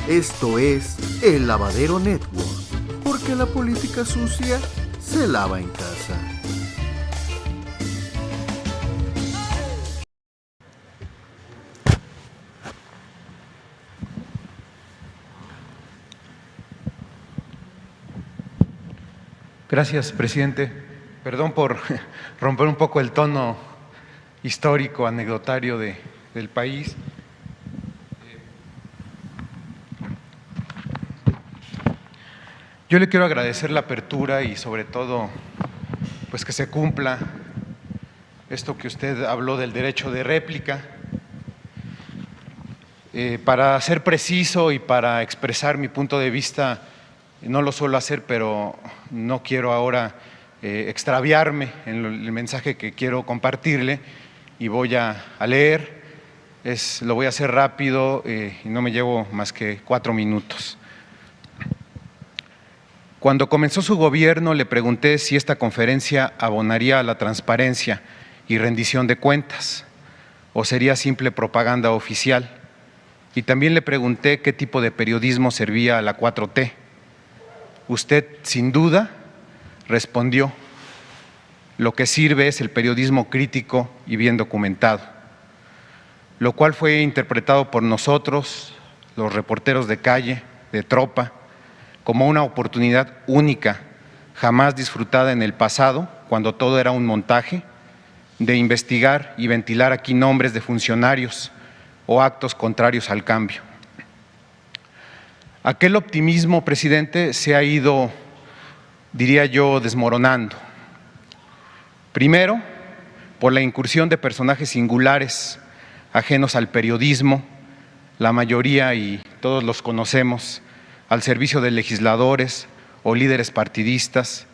Esto es El Lavadero Network, porque la política sucia se lava en casa. Gracias, presidente. Perdón por romper un poco el tono histórico, anecdotario del país. Yo le quiero agradecer la apertura y sobre todo pues que se cumpla esto que usted habló del derecho de réplica. Para ser preciso y para expresar mi punto de vista, no lo suelo hacer, pero no quiero ahora extraviarme en el mensaje que quiero compartirle y voy a leer. Lo voy a hacer rápido y no me llevo más que 4 minutos. Cuando comenzó su gobierno le pregunté si esta conferencia abonaría a la transparencia y rendición de cuentas o sería simple propaganda oficial. Y también le pregunté qué tipo de periodismo servía a la 4T. Usted, sin duda, respondió: lo que sirve es el periodismo crítico y bien documentado, lo cual fue interpretado por nosotros, los reporteros de calle, de tropa, como una oportunidad única, jamás disfrutada en el pasado, cuando todo era un montaje, de investigar y ventilar aquí nombres de funcionarios o actos contrarios al cambio. Aquel optimismo, presidente, se ha ido, diría yo, desmoronando. Primero, por la incursión de personajes singulares, ajenos al periodismo, la mayoría, y todos los conocemos, al servicio de legisladores o líderes partidistas,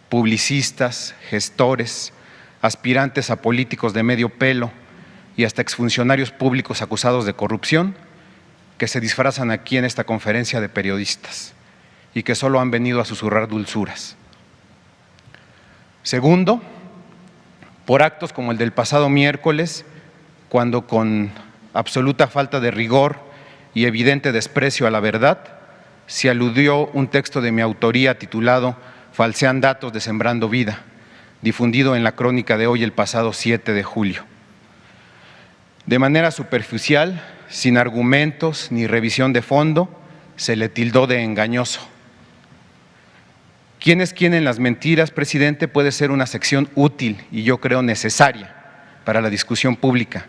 publicistas, gestores, aspirantes a políticos de medio pelo y hasta exfuncionarios públicos acusados de corrupción, que se disfrazan aquí en esta conferencia de periodistas y que solo han venido a susurrar dulzuras. Segundo, por actos como el del pasado miércoles, cuando con absoluta falta de rigor y evidente desprecio a la verdad, se aludió un texto de mi autoría titulado «Falsean datos de Sembrando Vida», difundido en la crónica de hoy el pasado 7 de julio. De manera superficial, sin argumentos ni revisión de fondo, se le tildó de engañoso. ¿Quién es quién en las mentiras, presidente? Puede ser una sección útil y yo creo necesaria para la discusión pública,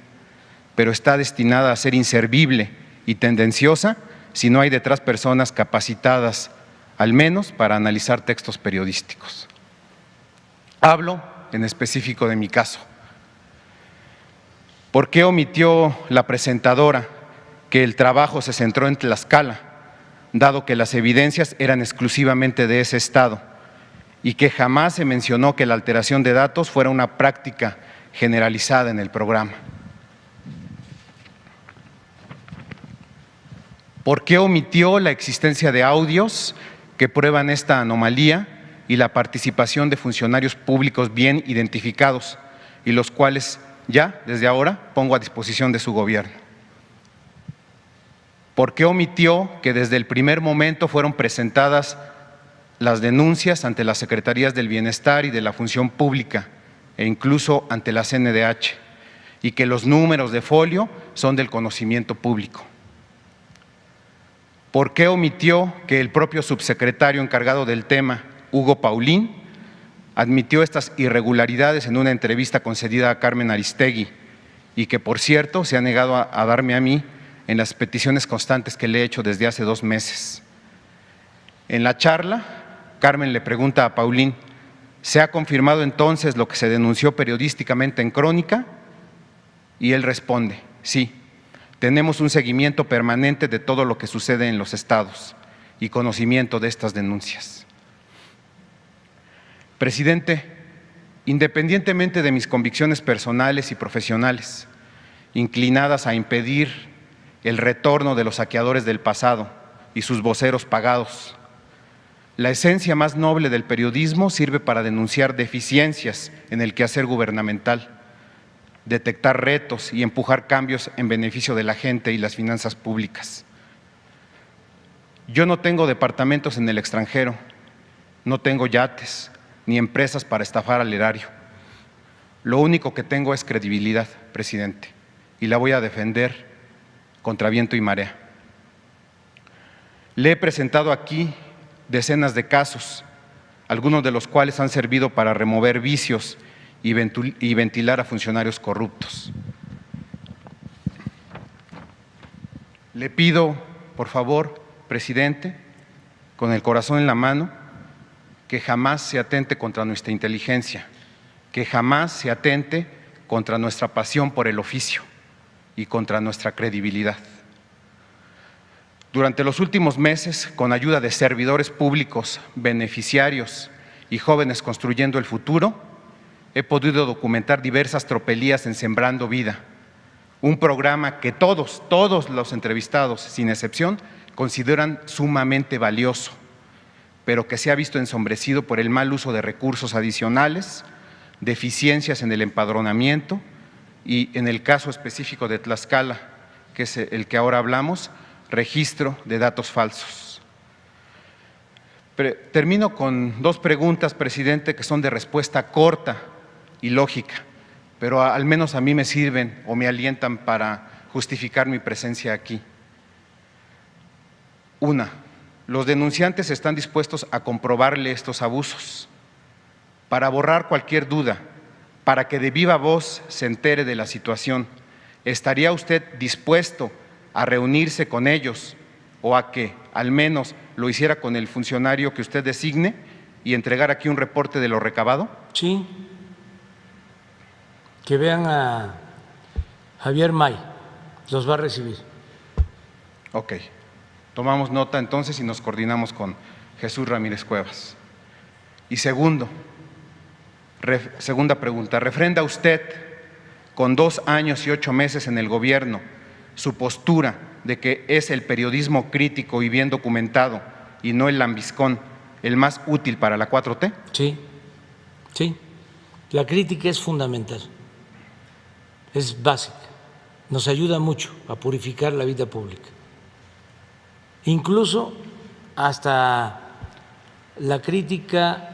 pero está destinada a ser inservible y tendenciosa si no hay detrás personas capacitadas, al menos para analizar textos periodísticos. Hablo en específico de mi caso. ¿Por qué omitió la presentadora que el trabajo se centró en Tlaxcala, dado que las evidencias eran exclusivamente de ese estado y que jamás se mencionó que la alteración de datos fuera una práctica generalizada en el programa? ¿Por qué omitió la existencia de audios que prueban esta anomalía y la participación de funcionarios públicos bien identificados y los cuales ya, desde ahora, pongo a disposición de su gobierno? ¿Por qué omitió que desde el primer momento fueron presentadas las denuncias ante las Secretarías del Bienestar y de la Función Pública e incluso ante la CNDH y que los números de folio son del conocimiento público? ¿Por qué omitió que el propio subsecretario encargado del tema, Hugo Paulín, admitió estas irregularidades en una entrevista concedida a Carmen Aristegui y que, por cierto, se ha negado a darme a mí en las peticiones constantes que le he hecho desde hace 2 meses? En la charla, Carmen le pregunta a Paulín: ¿se ha confirmado entonces lo que se denunció periodísticamente en Crónica? Y él responde: sí. Tenemos un seguimiento permanente de todo lo que sucede en los estados y conocimiento de estas denuncias. Presidente, independientemente de mis convicciones personales y profesionales, inclinadas a impedir el retorno de los saqueadores del pasado y sus voceros pagados, la esencia más noble del periodismo sirve para denunciar deficiencias en el quehacer gubernamental, detectar retos y empujar cambios en beneficio de la gente y las finanzas públicas. Yo no tengo departamentos en el extranjero, no tengo yates ni empresas para estafar al erario. Lo único que tengo es credibilidad, presidente, y la voy a defender contra viento y marea. Le he presentado aquí decenas de casos, algunos de los cuales han servido para remover vicios y ventilar a funcionarios corruptos. Le pido, por favor, presidente, con el corazón en la mano, que jamás se atente contra nuestra inteligencia, que jamás se atente contra nuestra pasión por el oficio y contra nuestra credibilidad. Durante los últimos meses, con ayuda de servidores públicos, beneficiarios y jóvenes construyendo el futuro, he podido documentar diversas tropelías en Sembrando Vida, un programa que todos los entrevistados, sin excepción, consideran sumamente valioso, pero que se ha visto ensombrecido por el mal uso de recursos adicionales, deficiencias en el empadronamiento y, en el caso específico de Tlaxcala, que es el que ahora hablamos, registro de datos falsos. Termino con dos preguntas, presidente, que son de respuesta corta y lógica, pero al menos a mí me sirven o me alientan para justificar mi presencia aquí. Una, los denunciantes están dispuestos a comprobarle estos abusos, para borrar cualquier duda, para que de viva voz se entere de la situación. ¿Estaría usted dispuesto a reunirse con ellos o a que al menos lo hiciera con el funcionario que usted designe y entregar aquí un reporte de lo recabado? Sí, que vean a Javier May, los va a recibir. Ok, tomamos nota entonces y nos coordinamos con Jesús Ramírez Cuevas. Y segunda pregunta, ¿refrenda usted con 2 años y 8 meses en el gobierno su postura de que es el periodismo crítico y bien documentado y no el lambiscón el más útil para la 4T? Sí, sí, la crítica es fundamental, es básica, nos ayuda mucho a purificar la vida pública, incluso hasta la crítica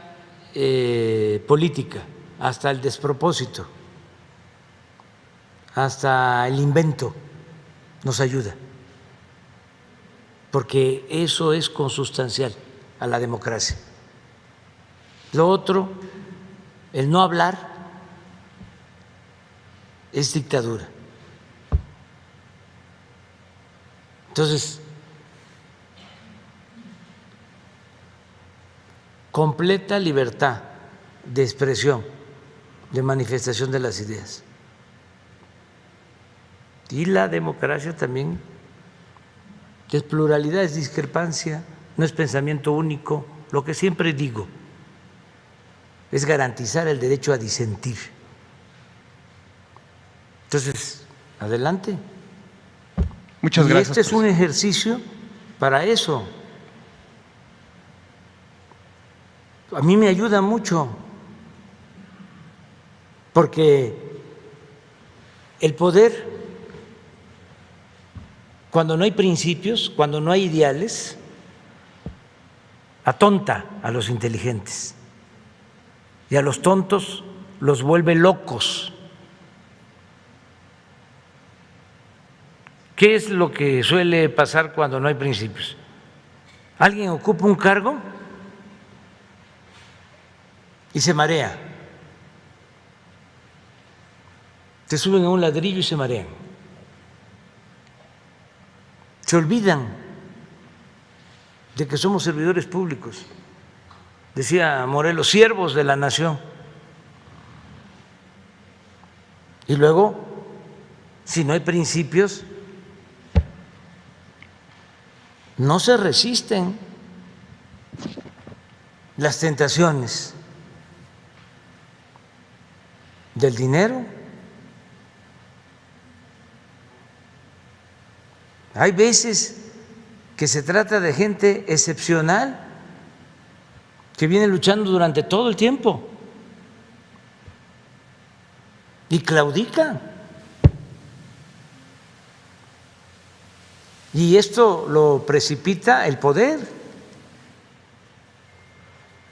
política, hasta el despropósito, hasta el invento nos ayuda, porque eso es consustancial a la democracia. Lo otro, el no hablar, es dictadura. Entonces, completa libertad de expresión, de manifestación de las ideas. Y la democracia también es pluralidad, es discrepancia, no es pensamiento único. Lo que siempre digo es garantizar el derecho a disentir. Entonces, adelante. Muchas gracias. Este es un ejercicio para eso. A mí me ayuda mucho, porque el poder, cuando no hay principios, cuando no hay ideales, atonta a los inteligentes y a los tontos los vuelve locos. ¿Qué es lo que suele pasar cuando no hay principios? Alguien ocupa un cargo y se marea. Se suben a un ladrillo y se marean. Se olvidan de que somos servidores públicos. Decía Morelos, siervos de la nación. Y luego, si no hay principios, no se resisten las tentaciones del dinero. Hay veces que se trata de gente excepcional que viene luchando durante todo el tiempo y claudica. Y esto lo precipita el poder,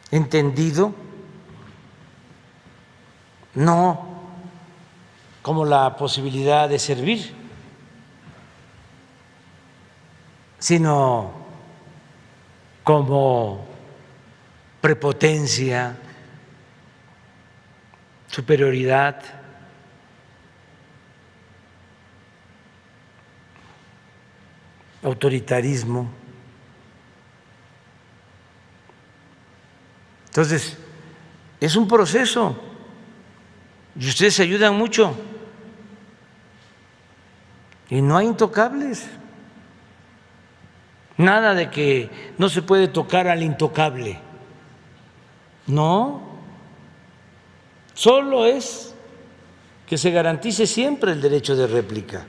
entendido no como la posibilidad de servir, sino como prepotencia, superioridad. Autoritarismo. Entonces, es un proceso y ustedes se ayudan mucho y no hay intocables. Nada de que no se puede tocar al intocable. No, solo es que se garantice siempre el derecho de réplica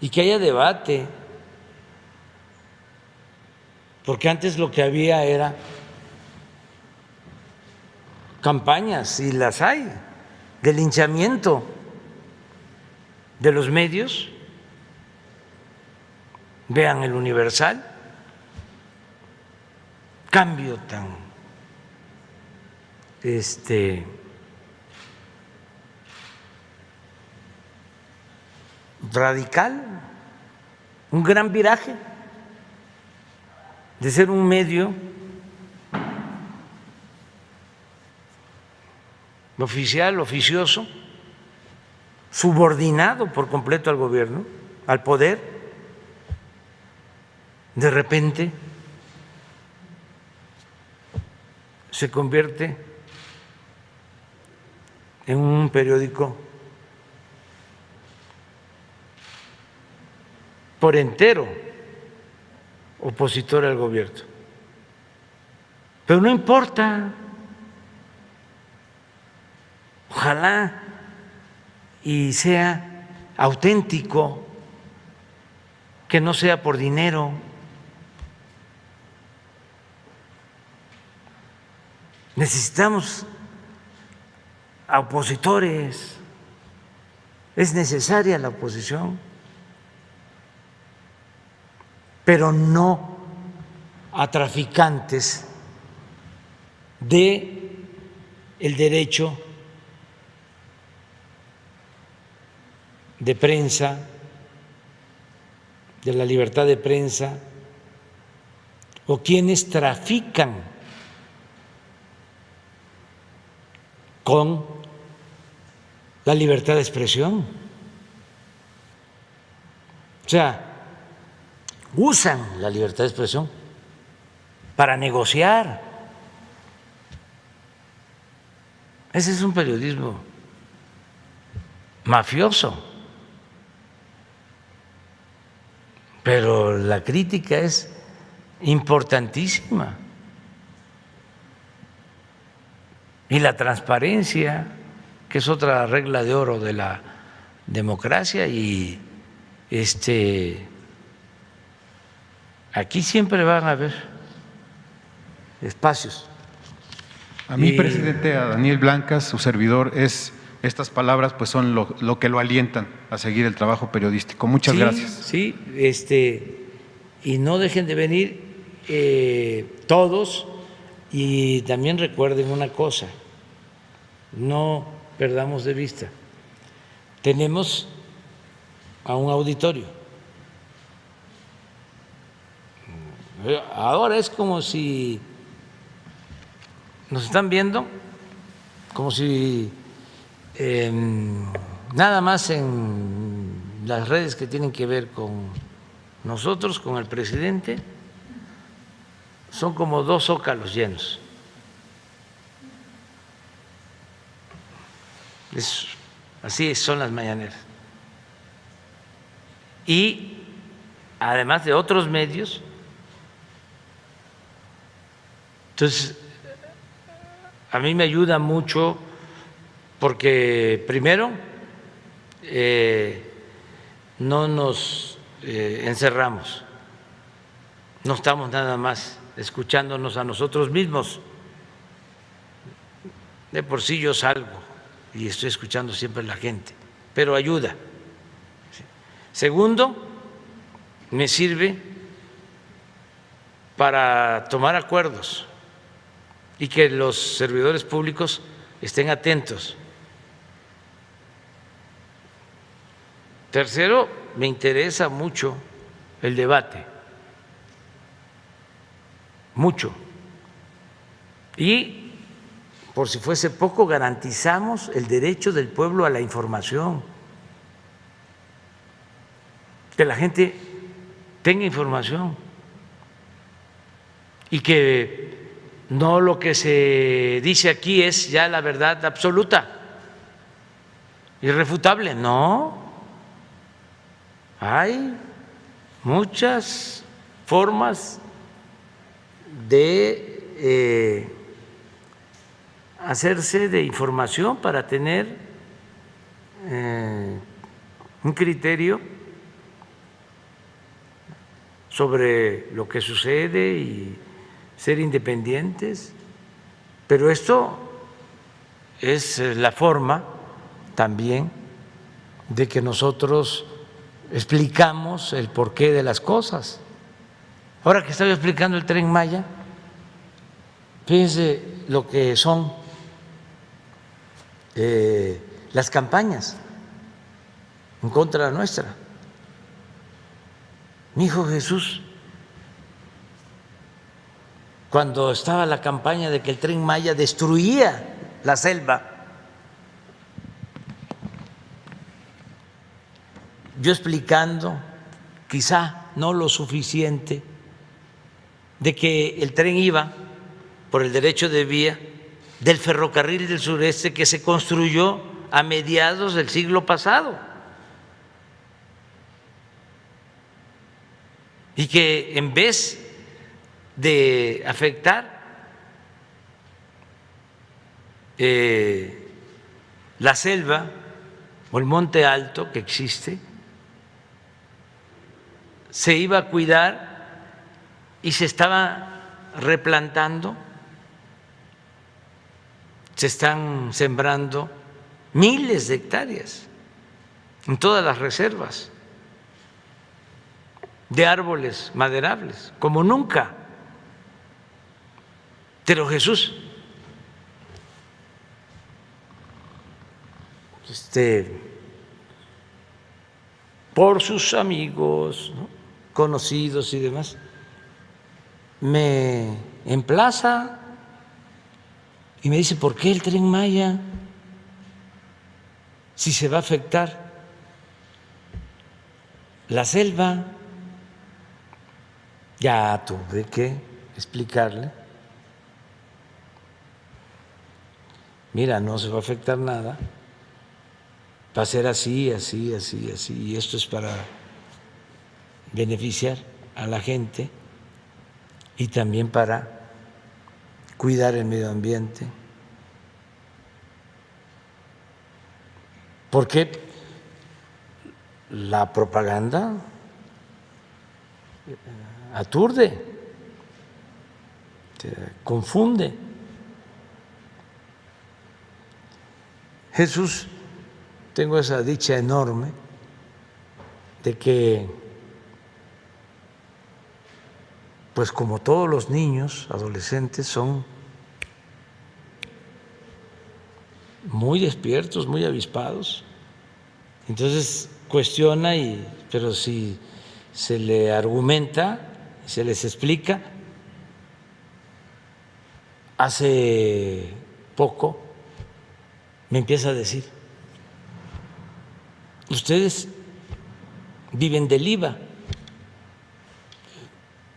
y que haya debate, porque antes lo que había era campañas, y las hay, de linchamiento de los medios. Vean el Universal, cambio tan radical, un gran viraje de ser un medio oficial, oficioso, subordinado por completo al gobierno, al poder, de repente se convierte en un periódico por entero opositor al gobierno. Pero no importa, ojalá y sea auténtico, que no sea por dinero. Necesitamos a opositores, es necesaria la oposición, pero no a traficantes de el derecho de prensa, de la libertad de prensa, o quienes trafican con la libertad de expresión. O sea, usan la libertad de expresión para negociar. Ese es un periodismo mafioso. Pero la crítica es importantísima. Y la transparencia, que es otra regla de oro de la democracia, y aquí siempre van a haber espacios. A mí, presidente, a Daniel Blancas, su servidor, estas palabras pues son lo que lo alientan a seguir el trabajo periodístico. Muchas gracias. Sí, y no dejen de venir todos, y también recuerden una cosa, no perdamos de vista, tenemos a un auditorio. Ahora es como si nos están viendo, como si nada más en las redes que tienen que ver con nosotros, con el presidente, son como 2 zócalos llenos. Así son las mañaneras. Y además de otros medios, entonces a mí me ayuda mucho porque primero no nos encerramos, no estamos nada más escuchándonos a nosotros mismos. De por sí yo salgo y estoy escuchando siempre a la gente, pero ayuda. Segundo, me sirve para tomar acuerdos y que los servidores públicos estén atentos. Tercero, me interesa mucho el debate, mucho. Y, por si fuese poco, garantizamos el derecho del pueblo a la información, que la gente tenga información y que no lo que se dice aquí es ya la verdad absoluta, irrefutable, no. Hay muchas formas de hacerse de información para tener un criterio sobre lo que sucede y ser independientes, pero esto es la forma también de que nosotros explicamos el porqué de las cosas. Ahora que estaba explicando el Tren Maya, fíjense lo que son las campañas en contra nuestra. Mi hijo Jesús, cuando estaba la campaña de que el Tren Maya destruía la selva, yo explicando, quizá no lo suficiente, de que el tren iba por el derecho de vía del ferrocarril del sureste que se construyó a mediados del siglo pasado y que en vez de afectar la selva o el monte alto que existe, se iba a cuidar y se estaba replantando, se están sembrando miles de hectáreas en todas las reservas de árboles maderables, como nunca. Pero Jesús, por sus amigos, ¿no?, conocidos y demás, me emplaza y me dice: ¿por qué el Tren Maya? Si se va a afectar la selva. Ya tuve que explicarle: mira, no se va a afectar nada, va a ser así, así, así, así, y esto es para beneficiar a la gente y también para cuidar el medio ambiente. Porque la propaganda aturde, confunde. Jesús, tengo esa dicha enorme de que, pues como todos los niños, adolescentes, son muy despiertos, muy avispados. Entonces cuestiona, pero si se le argumenta, se les explica. Hace poco me empieza a decir: ustedes viven del IVA.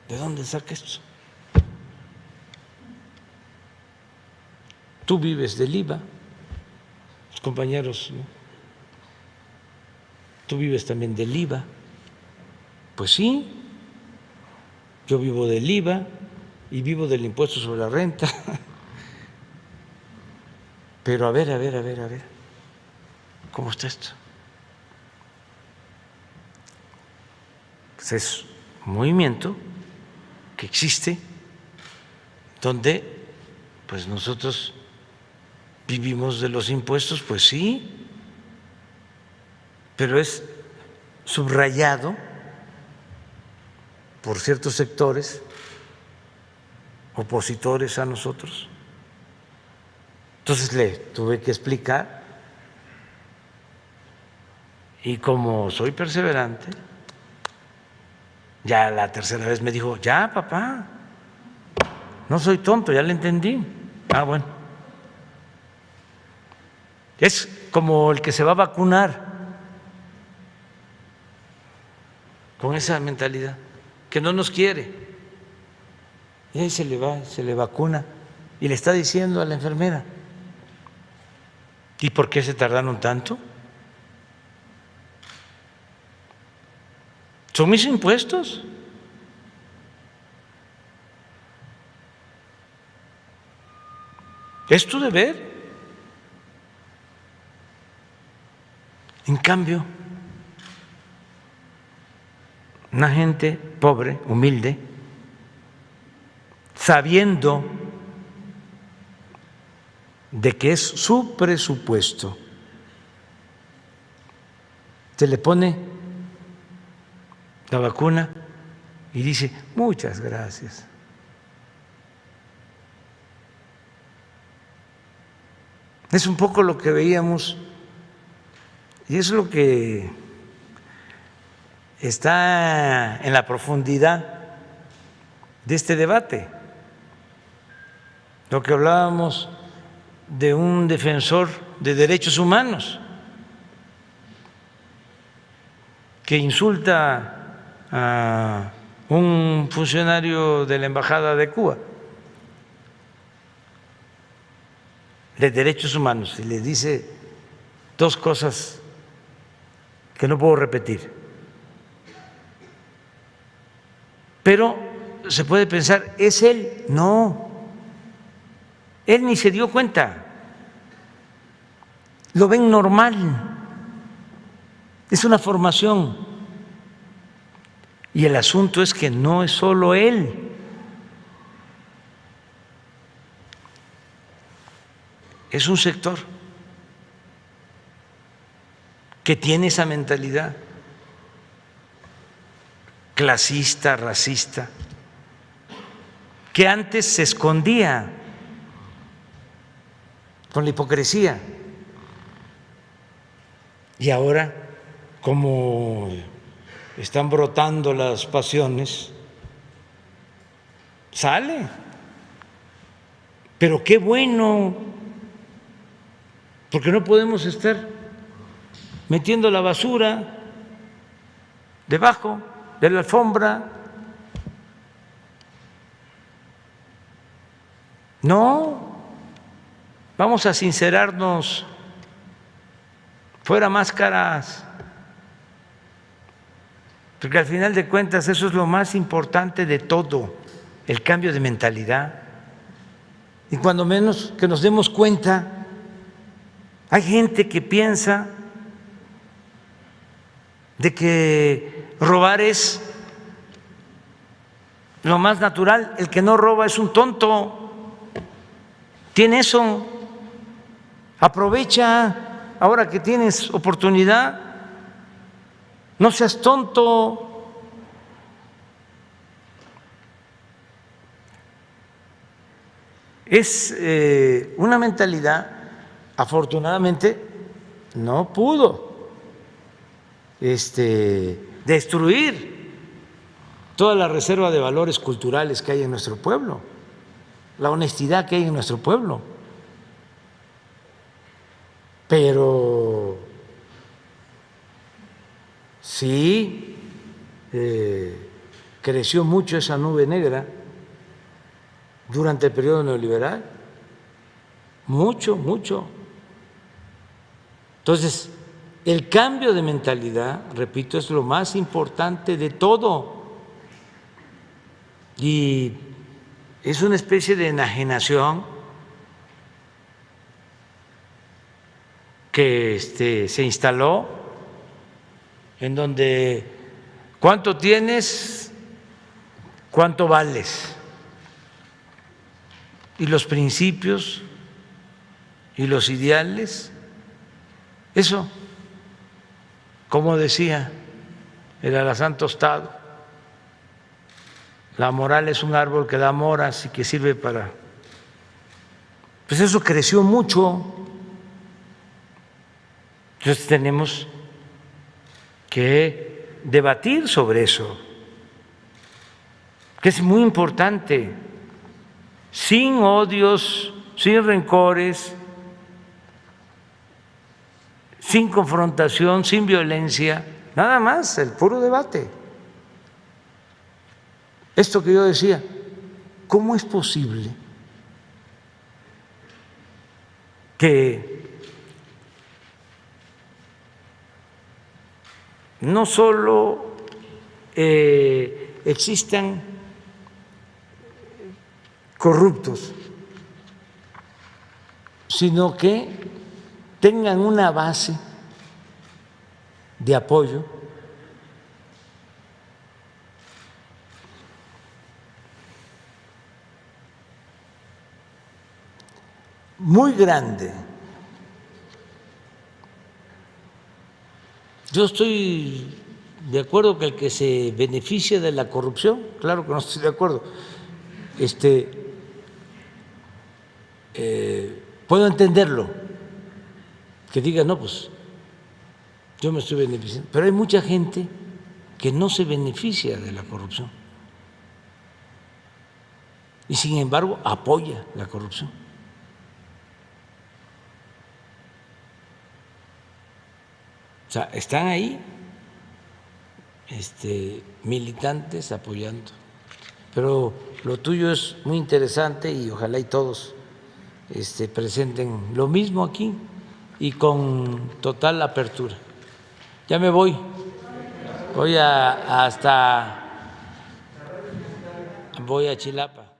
¿De dónde saca esto? Tú vives del IVA, los compañeros, ¿no? Tú vives también del IVA. Pues sí, yo vivo del IVA y vivo del impuesto sobre la renta. Pero a ver, ¿cómo está esto? Pues es un movimiento que existe, donde pues nosotros vivimos de los impuestos, pues sí, pero es subrayado por ciertos sectores opositores a nosotros. Entonces le tuve que explicar y como soy perseverante, ya la tercera vez me dijo, ya papá, no soy tonto, ya le entendí. Ah, bueno. Es como el que se va a vacunar con esa mentalidad, que no nos quiere. Y ahí se le va, se le vacuna y le está diciendo a la enfermera, ¿y por qué se tardaron tanto? Son mis impuestos. Es tu deber. En cambio, una gente pobre, humilde, sabiendo de que es su presupuesto, se le pone la vacuna y dice, muchas gracias. Es un poco lo que veíamos y es lo que está en la profundidad de este debate. Lo que hablábamos de un defensor de derechos humanos que insulta a un funcionario de la Embajada de Cuba de derechos humanos y le dice dos cosas que no puedo repetir. Pero se puede pensar, ¿es él? No, él ni se dio cuenta, lo ven normal, es una formación. Y el asunto es que no es solo él. Es un sector que tiene esa mentalidad clasista, racista, que antes se escondía con la hipocresía y ahora, como están brotando las pasiones, sale. Pero qué bueno, porque no podemos estar metiendo la basura debajo de la alfombra. No, vamos a sincerarnos, fuera máscaras, porque al final de cuentas eso es lo más importante de todo, el cambio de mentalidad. Y cuando menos que nos demos cuenta, hay gente que piensa de que robar es lo más natural, el que no roba es un tonto, tiene eso, aprovecha ahora que tienes oportunidad, no seas tonto. Es una mentalidad, afortunadamente, no pudo destruir toda la reserva de valores culturales que hay en nuestro pueblo, la honestidad que hay en nuestro pueblo. Pero sí creció mucho esa nube negra durante el periodo neoliberal, mucho, mucho. Entonces, el cambio de mentalidad, repito, es lo más importante de todo. Y es una especie de enajenación que se instaló, en donde ¿cuánto tienes? ¿Cuánto vales? Y los principios y los ideales, eso, como decía el Alazán Tostado, la moral es un árbol que da moras y que sirve para… Pues eso creció mucho. Entonces tenemos que debatir sobre eso, que es muy importante, sin odios, sin rencores, sin confrontación, sin violencia, nada más, el puro debate. Esto que yo decía, ¿cómo es posible que no solo existan corruptos, sino que tengan una base de apoyo muy grande? Yo estoy de acuerdo que el que se beneficie de la corrupción, claro que no estoy de acuerdo, puedo entenderlo, que diga, no, pues yo me estoy beneficiando, pero hay mucha gente que no se beneficia de la corrupción y sin embargo apoya la corrupción. O sea, están ahí militantes apoyando. Pero lo tuyo es muy interesante y ojalá y todos presenten lo mismo aquí y con total apertura. Ya me voy a Chilapa.